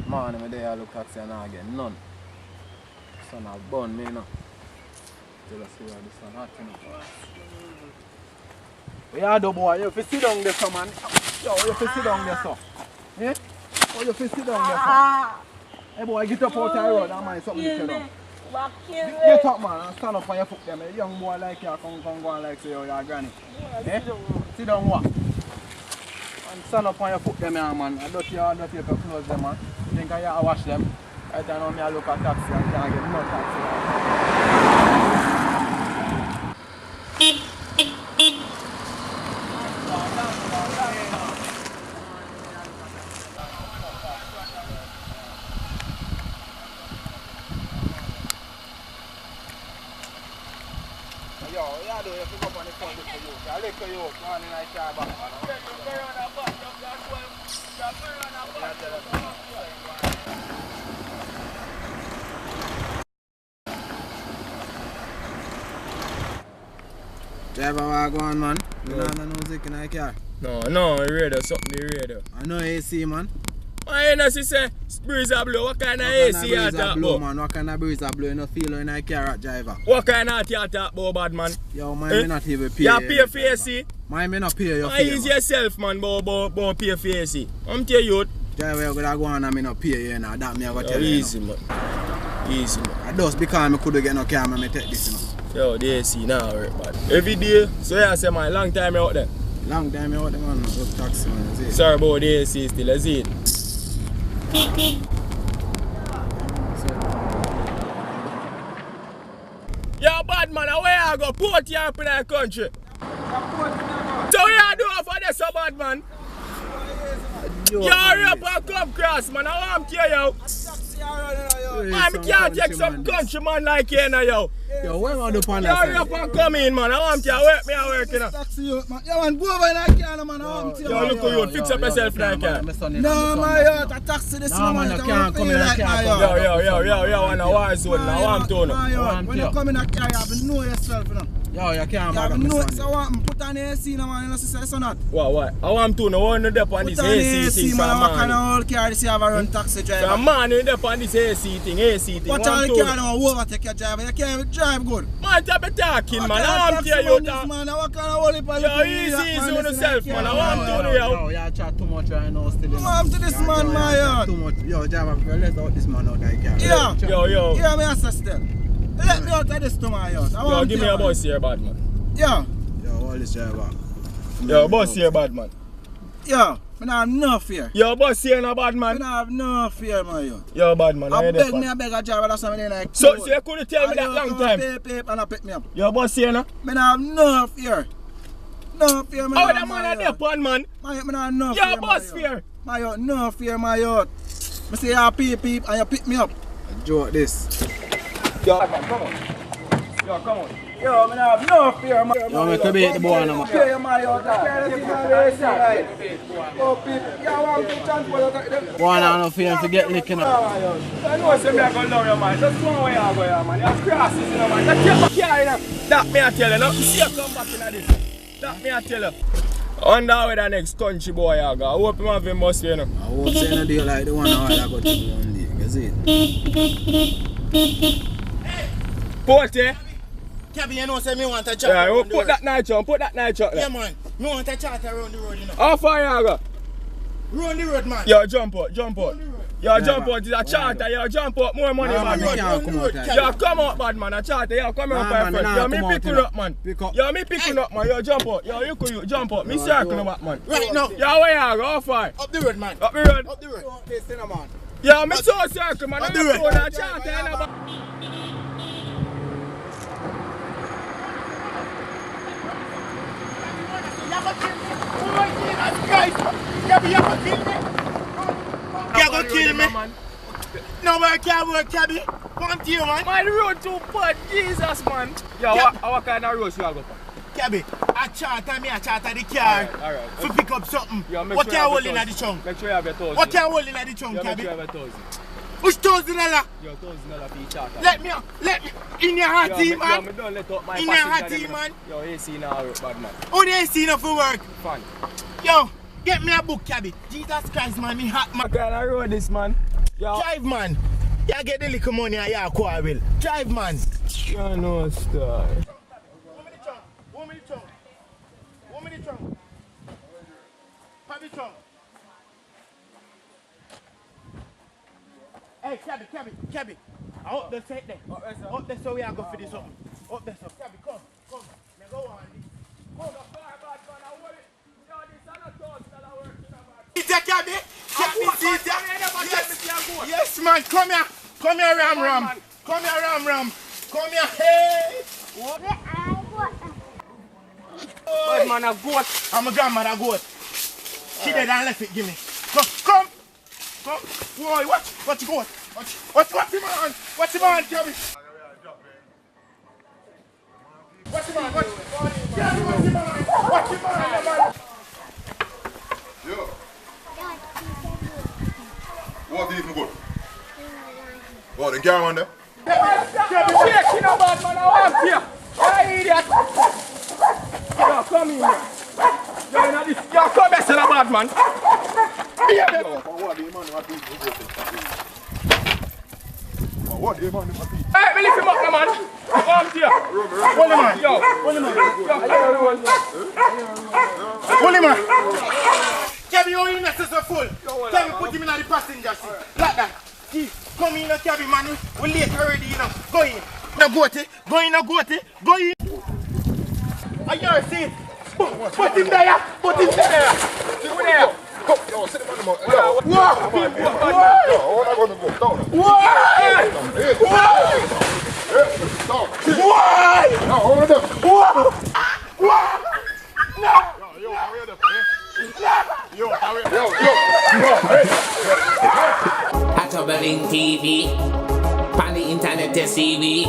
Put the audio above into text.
Man, I'm there look taxi and I get none. Son of bun me now. Tell us where this one hot you know. Yeah, boy, you sit down there, so man. Yo, you sit down there, so. Eh? Oh, you sit down there, so. Hey boy, get up out the road and mind something to do. Get up man and stand up on your foot them. A young boy like you come go and like say you're your granny. Eh? Sit down what? And stand up on your foot them man. I don't your clothes them man. Think I have to wash them. Right now I look at taxi and can't get no taxi. Yo, yeah, do you pick up on the phone for you? I look for you, man, in a car back. Driver, what go on, man? You don't have no music in the car? No, radio, something the radio. I know AC, man. I know she say, breeze a blow, what kind of AC you talk about? Man, what kind of breeze a blow? You don't feel in the car, driver. What kind of you talk about, bad man? Yo, man, me not even pay. You pay for AC? Man, me not pay your fee. fee. Ease yourself, man, but pay for AC. I'm tell you. Driver, you gotta go on and me not pay you now. That me I gotta tell you. Easy, man. Easy, man. I just because I couldn't get no car, I take this, you know. Yo, the AC now, right, man. Every day, so I say, man, long time out there. Long time out there, man. Good taxi, man. See? Sorry about the AC still, I see it. Yo, bad man, where I go? Port you up in the country. So what you do for this, bad man? Yo, hurry up and come cross, man. I want to hear you. Man, I can't take some country man like you now, yo. Yo, where am I doing? Yo, hurry up and come in, man. I want to work me and work, you know. Yo, man, go over in that car, man. I want to yo, look at you. Fix up yourself in that car. No, man, yo, the taxi this man. You can't come in that car. Yo, on a war zone. I want to know. When you come in that car, you have to know yourself, you know. Yo, you can't bag up my son. So what? Put on the AC now, man. You know, say so not. What? I want to know. I want to dep on this AC thing for a man. What kind of old car this you have a run taxi driver? For a man, you dep on this AC thing. What kind of car now overtake your driver? You can't drive good. Man, stop talking, man. I want to hear you talk. What kind of old people? Yo, easy on yourself, man. I want to know. Yo, you chat too much right now still. I'm to this man, man. Too much. Yo, driver, let's out this man out that car. Yeah. Yo. Yeah, me assist them. Let me out of this to my house. Yo, give me a bus here, bad man. Yeah. Yo, all this driver. Yo, bus here, bad man. Yo, I don't have no fear. Yo, bus here, no bad man. I don't have no fear, man. Yo, bad man. I beg a driver, that's something like. So you couldn't tell me that long time? Pay, and I pick me up. Yo, bus here, no? I don't have no fear. No fear, man. Oh, that man at that one, man. I don't have no fear. Yo, bus fear. My yacht, no fear, my yacht. I say you peep, and you pick me up. Joke this. Yo, come on. Yo, come on. Yo, I have no fear, man. Yo, I can beat the boy now, man. Fear, my yacht. I can't see my race, right? Oh, people. Yo, I want to transport. Boy, I have no fear to get licking up. I know it's me I go down your man. Just go away, I go here, man. You're crosses, you know, man. Just keep my car, you know. That me I tell you, no? See you come back in this. That me I tell you. I wonder where the next country boy I go. I hope him have him bus, you know. I hope say no deal like the one I got to do one day. You see it? Porty. Cabby, you know, say me want to chat. Yeah, you put that night on, there. Yeah, man. Me want to chat around the road, you know. How far you go? Round the road, man. Yo, jump out. Yo, jump out, it's a charter, yo, jump out, more money, bad man. Yo, come out, bad man, a charter, yo, come out, my friend. Yo, me picking up, man. Yo, me picking up, man. Yo, jump out. Yo, you jump out. Me circling back, man. Right now. Yo, where you go? How far? Up the road, man. Up the road? Up the road. Yo, me so circle, man. Up the road. A charter, you know. You gonna kill me? Nobody can work, cabby. Come to you, man. Man, the road too bad, Jesus, man. Yo, what kind of road you go for? Cabby, I charter the car. Alright. To pick up something. Yo, what can I hold in the trunk? Make sure you have your toes. What can I hold in the trunk, Yo, cabby? Make sure you have your toes. Which $1,000? Yo, $1,000 for each charter. Let me, in your heart, team, man. Yo, me don't let up my In your heart, passenger team, them. man. Yo, AC now work, bad man. Oh, they ain't seen enough for work. Fun. Yo, get me a book, cabby. Jesus Christ, man, me hot, man. What kind of road this, man? Yo. Drive, man. You get the little money and you quarrel. Drive, man. You know, star. 1 minute trunk. 1 minute trunk. 1 minute trunk. Pop the trunk. Hey, cabby. I hope they take them. Up there, so we are going for this something. Up there, so. Cabby, come. Now go on. Come. It's cabby. Yes, man. Come here. Come here, Ram. Come here, Ram. Come here. Hey. Bad man, a goat. I'm a grandmother goat. She dead and left it, give me. Come. Boy, what you goat? What's him on? What's him on, cabby? What's him on? What's him on? Yo. What is even good? What, the camera on there? Shaking a bad man, I want you. Hey, idiot. Yo, come in here. Yo, you know this. Yo, come here, son of a bad man. What the man? Hey, me lift him up, man. Come here. Hold him on. Yo. Hold him on. Cabby, your innocence is full. Cabby, put him in the passenger seat. Like that. See, come in, cabby, man. We're late already, you know. Go in. Now go to. Go in. Are you see? Put him there. See who there? Yo, sit him on the mouth. Yo, Whoa. what am I going to go? Down. Why? No, hold it up. Yo, hurry up. Yo, hurry up. At a Berlin TV, on the internet, you see we.